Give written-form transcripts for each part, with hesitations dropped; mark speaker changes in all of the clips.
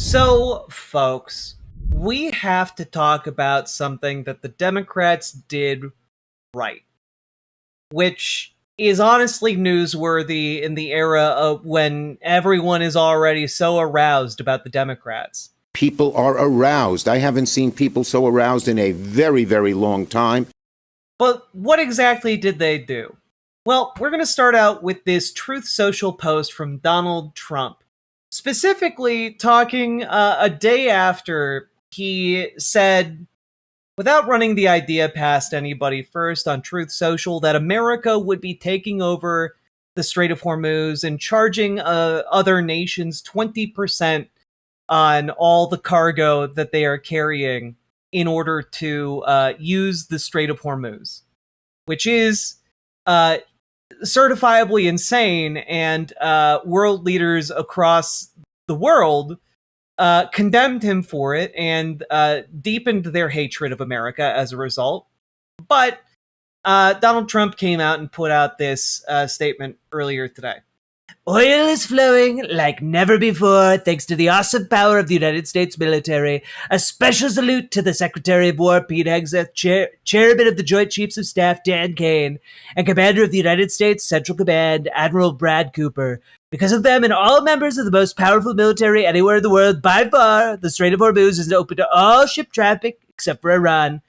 Speaker 1: So, folks, we have to talk about something that the Democrats did right, which is honestly newsworthy in the era of when everyone is already so aroused about the Democrats.
Speaker 2: People are aroused. I haven't seen people so aroused in a very, very long time.
Speaker 1: But what exactly did they do? Well, we're going to start out with this Truth Social post from Donald Trump, specifically talking a day after he said, without running the idea past anybody first on Truth Social, that America would be taking over the Strait of Hormuz and charging other nations 20% on all the cargo that they are carrying in order to use the Strait of Hormuz, which is uh, certifiably insane, and world leaders across the world condemned him for it and deepened their hatred of America as a result. But Donald Trump came out and put out this statement earlier today. Oil is flowing like never before thanks to the awesome power of the United States military. A special salute to the Secretary of War, Pete Hegseth, Chairman of the Joint Chiefs of Staff, Dan Kane, and Commander of the United States Central Command, Admiral Brad Cooper. Because of them and all members of the most powerful military anywhere in the world, by far, the Strait of Hormuz is open to all ship traffic except for Iran.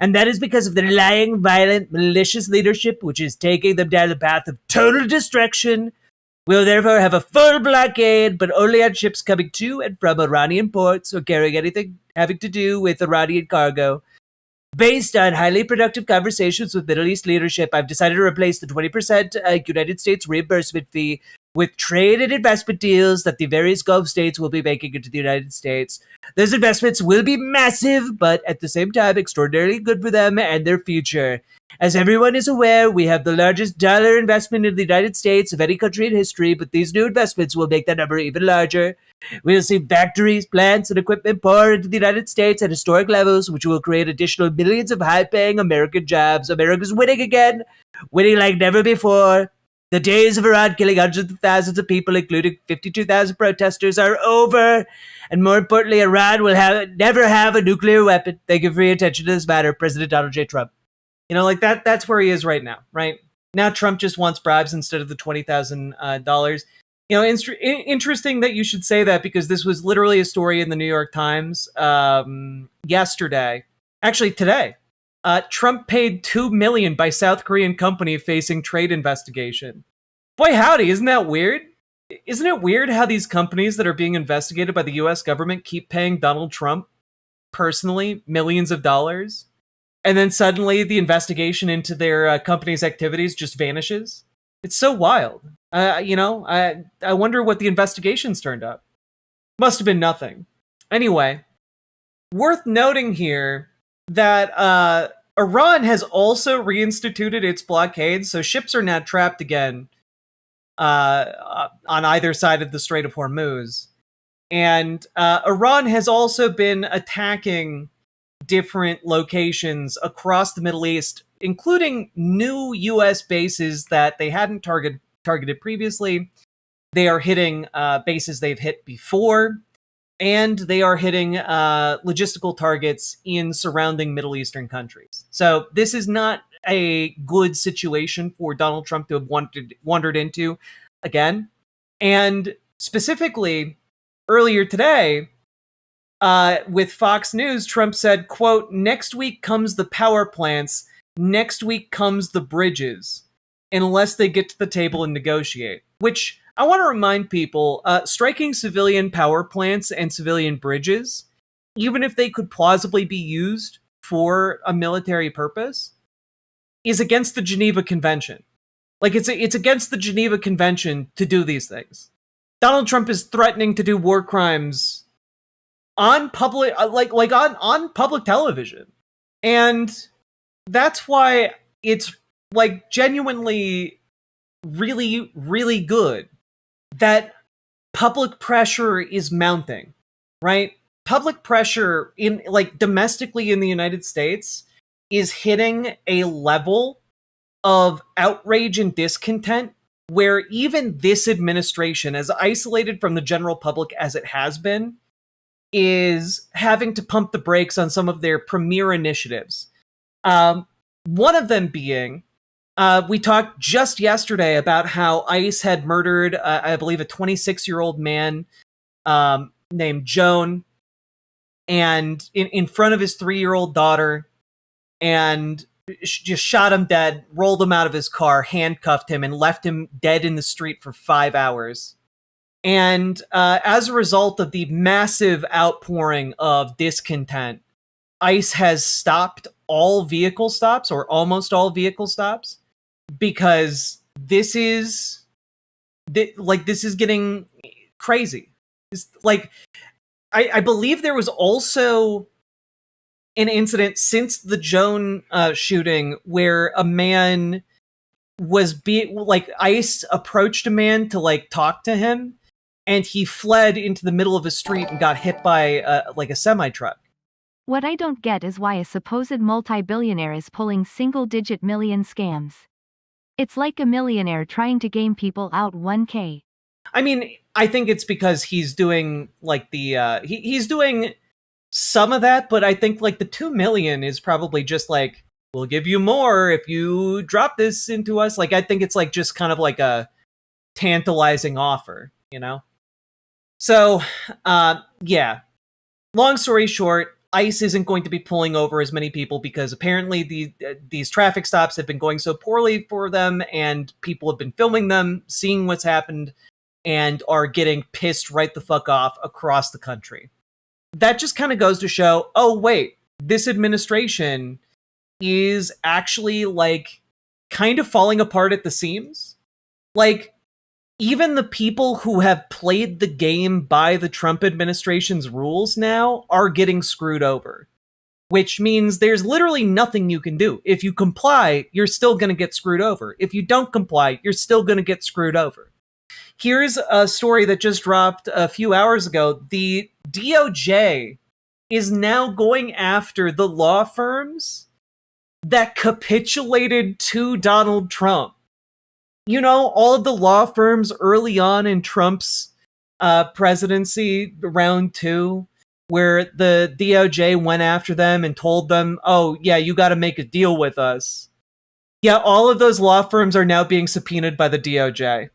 Speaker 1: And that is because of their lying, violent, malicious leadership, which is taking them down the path of total destruction. We'll therefore have a full blockade, but only on ships coming to and from Iranian ports or carrying anything having to do with Iranian cargo. Based on highly productive conversations with Middle East leadership, I've decided to replace the 20% United States reimbursement fee with trade and investment deals that the various Gulf states will be making into the United States. Those investments will be massive, but at the same time extraordinarily good for them and their future. As everyone is aware, we have the largest dollar investment in the United States of any country in history, but these new investments will make that number even larger. We'll see factories, plants, and equipment pour into the United States at historic levels, which will create additional millions of high-paying American jobs. America's winning again, winning like never before. The days of Iran killing hundreds of thousands of people, including 52,000 protesters, are over. And more importantly, Iran will never have a nuclear weapon. Thank you for your attention to this matter, President Donald J. Trump. You know, like that's where he is right now, right? Now Trump just wants bribes instead of the $20,000. You know, interesting that you should say that, because this was literally a story in the New York Times yesterday. Actually, today. Trump paid $2 million by South Korean company facing trade investigation. Boy, howdy, isn't that weird? Isn't it weird how these companies that are being investigated by the U.S. government keep paying Donald Trump personally millions of dollars, and then suddenly the investigation into their company's activities just vanishes? It's so wild. I wonder what the investigations turned up. Must have been nothing. Anyway, worth noting here that Iran has also reinstituted its blockade, so ships are now trapped again on either side of the Strait of Hormuz. And Iran has also been attacking different locations across the Middle East, including new U.S. bases that they hadn't targeted previously. They are hitting bases they've hit before, and they are hitting logistical targets in surrounding Middle Eastern countries. So this is not a good situation for Donald Trump to have wandered into again. And specifically, earlier today, with Fox News, Trump said, quote, "Next week comes the power plants, next week comes the bridges, unless they get to the table and negotiate." Which, I want to remind people, striking civilian power plants and civilian bridges, even if they could plausibly be used for a military purpose, is against the Geneva Convention. Like, it's against the Geneva Convention to do these things. Donald Trump is threatening to do war crimes on public, on public television, and that's why it's like genuinely really, really good that public pressure is mounting, right? Public pressure in, like, domestically in the United States is hitting a level of outrage and discontent where even this administration, as isolated from the general public as it has been, is having to pump the brakes on some of their premier initiatives. One of them being, we talked just yesterday about how ICE had murdered, I believe, a 26-year-old man named Joan, and in front of his 3-year-old daughter, and just shot him dead, rolled him out of his car, handcuffed him, and left him dead in the street for 5 hours. And as a result of the massive outpouring of discontent, ICE has stopped all vehicle stops, or almost all vehicle stops, because this is getting crazy. I believe there was also an incident since the Joan shooting where a man was ICE approached a man to talk to him, and he fled into the middle of a street and got hit by a semi-truck.
Speaker 3: What I don't get is why a supposed multi-billionaire is pulling single-digit million scams. It's like a millionaire trying to game people out 1K.
Speaker 1: I mean, I think it's because he's doing he's doing some of that, but I think the 2 million is probably just we'll give you more if you drop this into us. I think it's just kind of a tantalizing offer, you know? So, yeah. Long story short, ICE isn't going to be pulling over as many people because apparently these traffic stops have been going so poorly for them, and people have been filming them, seeing what's happened, and are getting pissed right the fuck off across the country. That just kind of goes to show, oh wait, this administration is actually kind of falling apart at the seams. Even the people who have played the game by the Trump administration's rules now are getting screwed over, which means there's literally nothing you can do. If you comply, you're still going to get screwed over. If you don't comply, you're still going to get screwed over. Here's a story that just dropped a few hours ago. The DOJ is now going after the law firms that capitulated to Donald Trump. You know, all of the law firms early on in Trump's presidency, round 2, where the DOJ went after them and told them, oh, yeah, you got to make a deal with us. Yeah, all of those law firms are now being subpoenaed by the DOJ.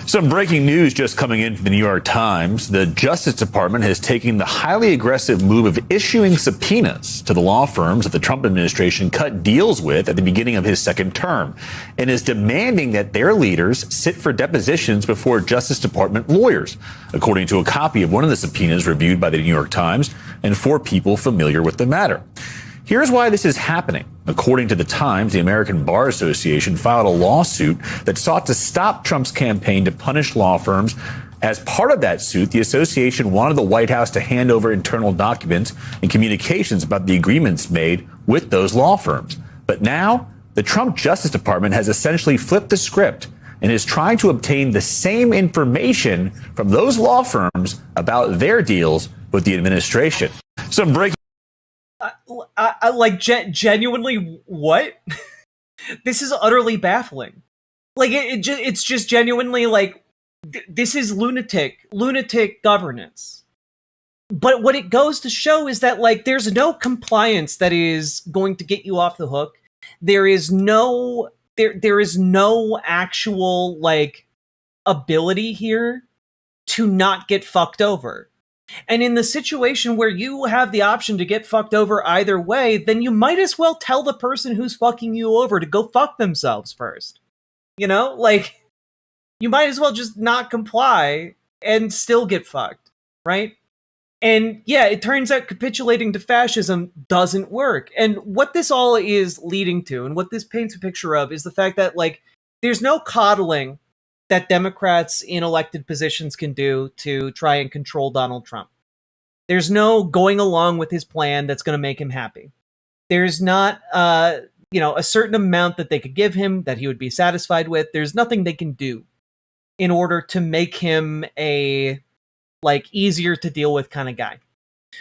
Speaker 4: Some breaking news just coming in from the New York Times. The Justice Department has taken the highly aggressive move of issuing subpoenas to the law firms that the Trump administration cut deals with at the beginning of his second term, and is demanding that their leaders sit for depositions before Justice Department lawyers, according to a copy of one of the subpoenas reviewed by the New York Times and 4 people familiar with the matter. Here's why this is happening. According to the Times, the American Bar Association filed a lawsuit that sought to stop Trump's campaign to punish law firms. As part of that suit, the association wanted the White House to hand over internal documents and communications about the agreements made with those law firms. But now, the Trump Justice Department has essentially flipped the script and is trying to obtain the same information from those law firms about their deals with the administration. Some breaking
Speaker 1: Genuinely, what? This is utterly baffling. It's just genuinely this is lunatic governance. But what it goes to show is that there's no compliance that is going to get you off the hook. There is no actual ability here to not get fucked over. And in the situation where you have the option to get fucked over either way, then you might as well tell the person who's fucking you over to go fuck themselves first. You know? You might as well just not comply and still get fucked, right? And yeah, it turns out capitulating to fascism doesn't work. And what this all is leading to, and what this paints a picture of, is the fact that there's no coddling that Democrats in elected positions can do to try and control Donald Trump. There's no going along with his plan that's going to make him happy. There's not, a certain amount that they could give him that he would be satisfied with. There's nothing they can do in order to make him a, easier to deal with kind of guy.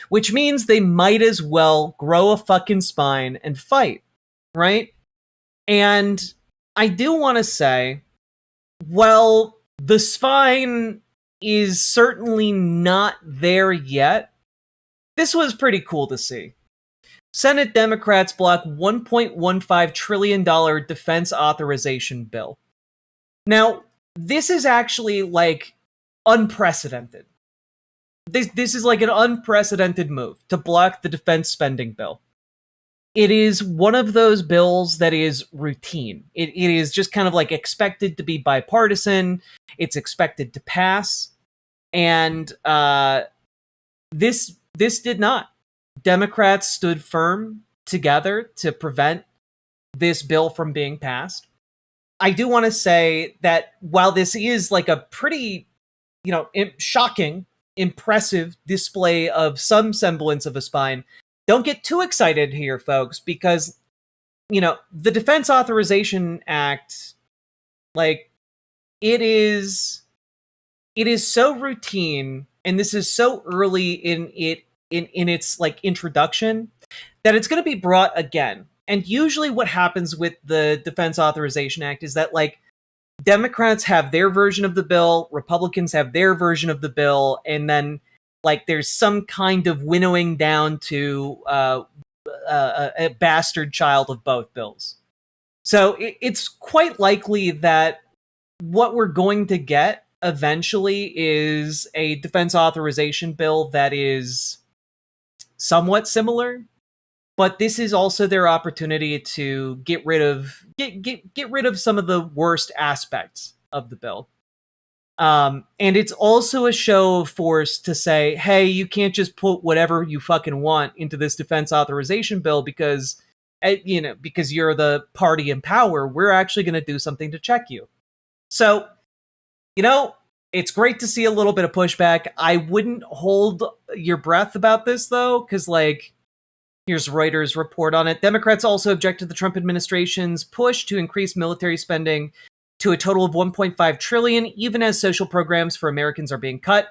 Speaker 1: Which means they might as well grow a fucking spine and fight, right? And I do want to say, well, the spine is certainly not there yet, This was pretty cool to see. Senate Democrats block $1.15 trillion defense authorization bill. Now, this is actually, like, unprecedented. This is like an unprecedented move to block the defense spending bill. It is one of those bills that is routine. It is just kind of like expected to be bipartisan. It's expected to pass. And this did not. Democrats stood firm together to prevent this bill from being passed. I do want to say that while this is like a pretty, shocking, impressive display of some semblance of a spine, don't get too excited here, folks, because, the Defense Authorization Act, like, it is so routine, and this is so early in its like introduction, that it's going to be brought again. And usually what happens with the Defense Authorization Act is that, like, Democrats have their version of the bill, Republicans have their version of the bill, and then, like, there's some kind of winnowing down to a bastard child of both bills. So it's quite likely that what we're going to get eventually is a defense authorization bill that is somewhat similar, but this is also their opportunity to get rid of some of the worst aspects of the bill. And it's also a show of force to say, hey, you can't just put whatever you fucking want into this defense authorization bill because you're the party in power. We're actually going to do something to check you. So, it's great to see a little bit of pushback. I wouldn't hold your breath about this, though, because, like, here's Reuters' report on it. Democrats also object to the Trump administration's push to increase military spending to a total of $1.5 trillion, even as social programs for Americans are being cut.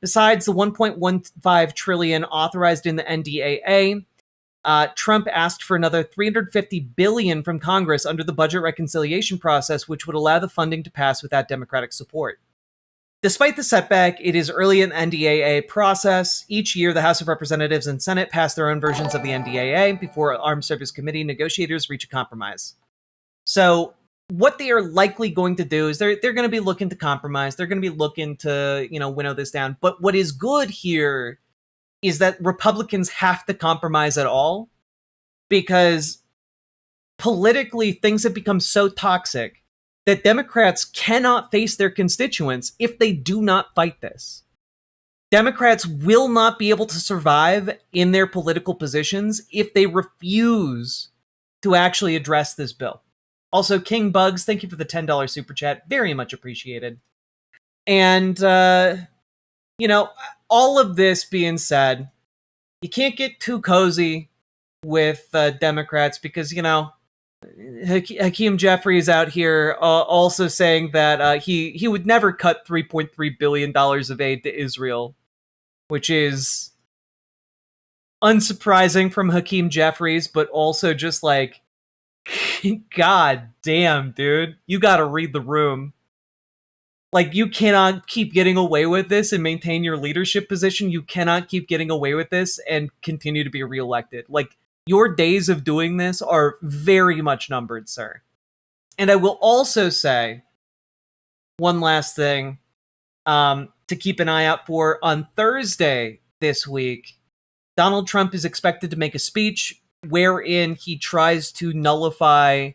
Speaker 1: Besides the $1.15 trillion authorized in the NDAA, Trump asked for another $350 billion from Congress under the budget reconciliation process, which would allow the funding to pass without Democratic support. Despite the setback, it is early in the NDAA process. Each year, the House of Representatives and Senate pass their own versions of the NDAA before Armed Service Committee negotiators reach a compromise. So what they are likely going to do is they're going to be looking to compromise. They're going to be looking to, winnow this down. But what is good here is that Republicans have to compromise at all, because politically things have become so toxic that Democrats cannot face their constituents if they do not fight this. Democrats will not be able to survive in their political positions if they refuse to actually address this bill. Also, King Bugs, thank you for the $10 super chat. Very much appreciated. And, all of this being said, you can't get too cozy with Democrats because, Hakeem Jeffries out here also saying that he would never cut $3.3 billion of aid to Israel, which is unsurprising from Hakeem Jeffries, but also just like, God damn, dude, you gotta read the room. Like, you cannot keep getting away with this and maintain your leadership position. You cannot keep getting away with this and continue to be reelected. Like, your days of doing this are very much numbered, sir. And I will also say one last thing to keep an eye out for. On Thursday this week, Donald Trump is expected to make a speech wherein he tries to nullify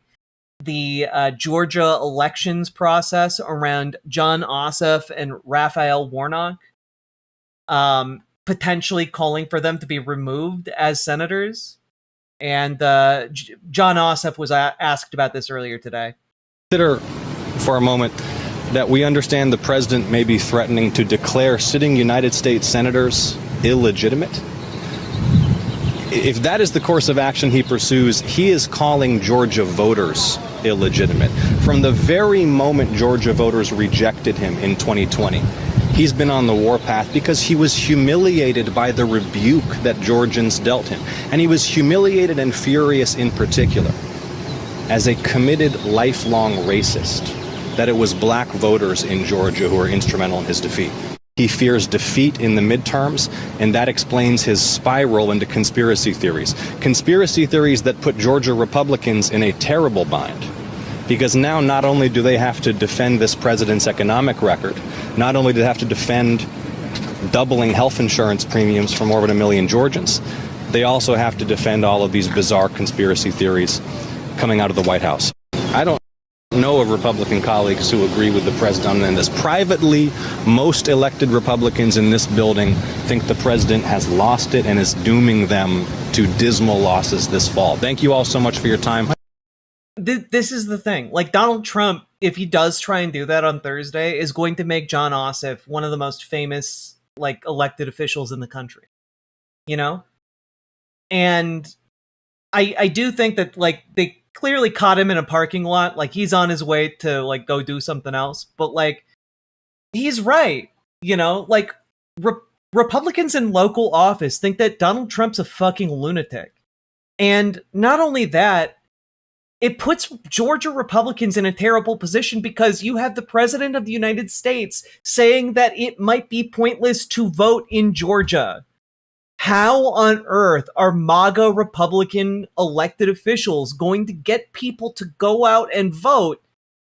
Speaker 1: the Georgia elections process around John Ossoff and Raphael Warnock, potentially calling for them to be removed as senators. And John Ossoff was asked about this earlier today.
Speaker 5: Consider for a moment that we understand the president may be threatening to declare sitting United States senators illegitimate. If that is the course of action he pursues, he is calling Georgia voters illegitimate. From the very moment Georgia voters rejected him in 2020, he's been on the warpath because he was humiliated by the rebuke that Georgians dealt him. And he was humiliated and furious in particular as a committed lifelong racist that it was black voters in Georgia who were instrumental in his defeat. He fears defeat in the midterms, and that explains his spiral into conspiracy theories. Conspiracy theories that put Georgia Republicans in a terrible bind. Because now not only do they have to defend this president's economic record, not only do they have to defend doubling health insurance premiums for more than 1 million Georgians, they also have to defend all of these bizarre conspiracy theories coming out of the White House. I don't know of Republican colleagues who agree with the president on this. Privately, most elected Republicans in this building think the president has lost it and is dooming them to dismal losses this fall. Thank you all so much for your time.
Speaker 1: This is the thing. Like, Donald Trump, if he does try and do that on Thursday, is going to make John Ossoff one of the most famous, like, elected officials in the country. You know? And I do think that, like, they clearly caught him in a parking lot. Like, he's on his way to, like, go do something else. But, like, he's right. You know? Like, Republicans in local office think that Donald Trump's a fucking lunatic. And not only that, it puts Georgia Republicans in a terrible position because you have the president of the United States saying that it might be pointless to vote in Georgia. How on earth are MAGA Republican elected officials going to get people to go out and vote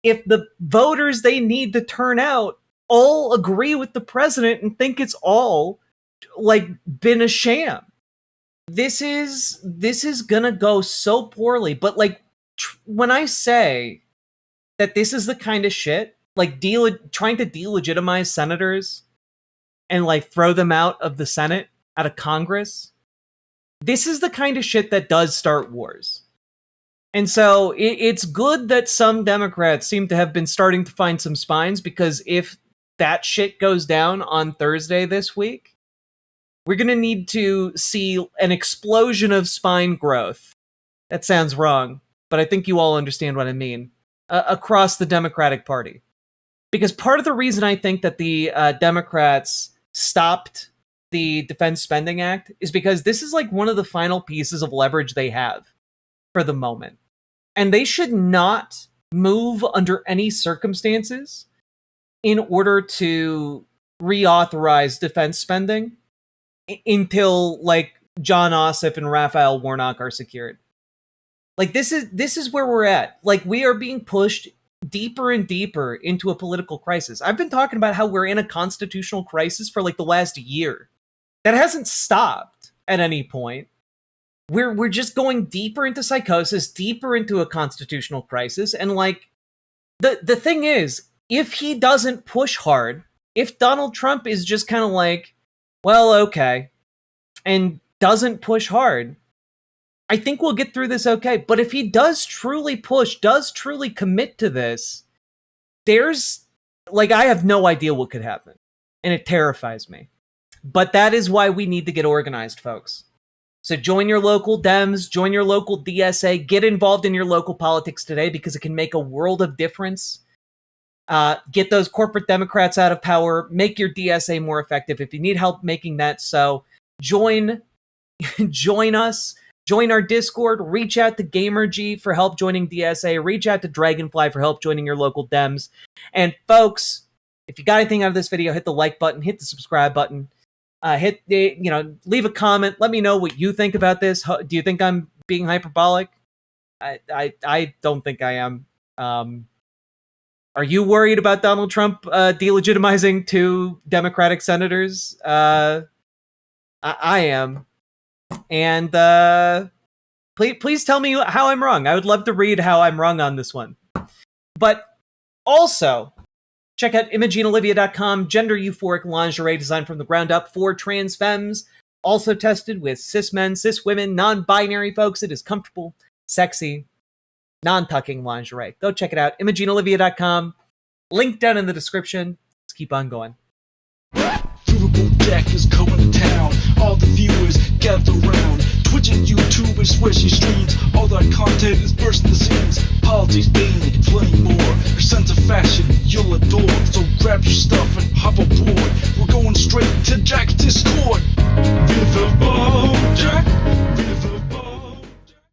Speaker 1: if the voters they need to turn out all agree with the president and think it's all, like, been a sham? This is gonna go so poorly. But, like, when I say that this is the kind of shit, like, trying to delegitimize senators and, like, throw them out of the Senate, out of Congress, this is the kind of shit that does start wars. And so it's good that some Democrats seem to have been starting to find some spines, because if that shit goes down on Thursday this week, we're going to need to see an explosion of spine growth. That sounds wrong, but I think you all understand what I mean, across the Democratic Party. Because part of the reason I think that the Democrats stopped the Defense Spending Act is because this is, like, one of the final pieces of leverage they have for the moment. And they should not move under any circumstances in order to reauthorize defense spending until, like, John Ossoff and Raphael Warnock are secured. Like, this is where we're at. Like, we are being pushed deeper and deeper into a political crisis. I've been talking about how we're in a constitutional crisis for, like, the last year. That hasn't stopped at any point. We're just going deeper into psychosis, deeper into a constitutional crisis. And, like, the thing is, if he doesn't push hard, if Donald Trump is just kind of like, well, okay, and doesn't push hard, I think we'll get through this okay. But if he does truly push, does truly commit to this, there's, like, I have no idea what could happen. And it terrifies me. But that is why we need to get organized, folks. So join your local Dems, join your local DSA, get involved in your local politics today, because it can make a world of difference. Get those corporate Democrats out of power, make your DSA more effective. If you need help making that so, join us. Join our Discord, reach out to GamerG for help joining DSA, reach out to Dragonfly for help joining your local Dems. And folks, if you got anything out of this video, hit the like button, hit the subscribe button, leave a comment. Let me know what you think about this. Do you think I'm being hyperbolic? I don't think I am. Are you worried about Donald Trump delegitimizing 2 Democratic senators? I am. And please tell me how I'm wrong. I would love to read how I'm wrong on this one. But also, check out ImageneOlivia.com, gender euphoric lingerie designed from the ground up for trans femmes. Also tested with cis men, cis women, non-binary folks. It is comfortable, sexy, non-tucking lingerie. Go check it out. ImageneOlivia.com. Link down in the description. Let's keep on going.
Speaker 6: Riverboat Jack is going to town. All the viewers gather round. Twitch and YouTube is where she streams. All that content is bursting the seams. Politics, dating, plenty more. Her sense of fashion you'll adore. So grab your stuff and hop aboard. We're going straight to Jack's Discord. Riverboat Jack.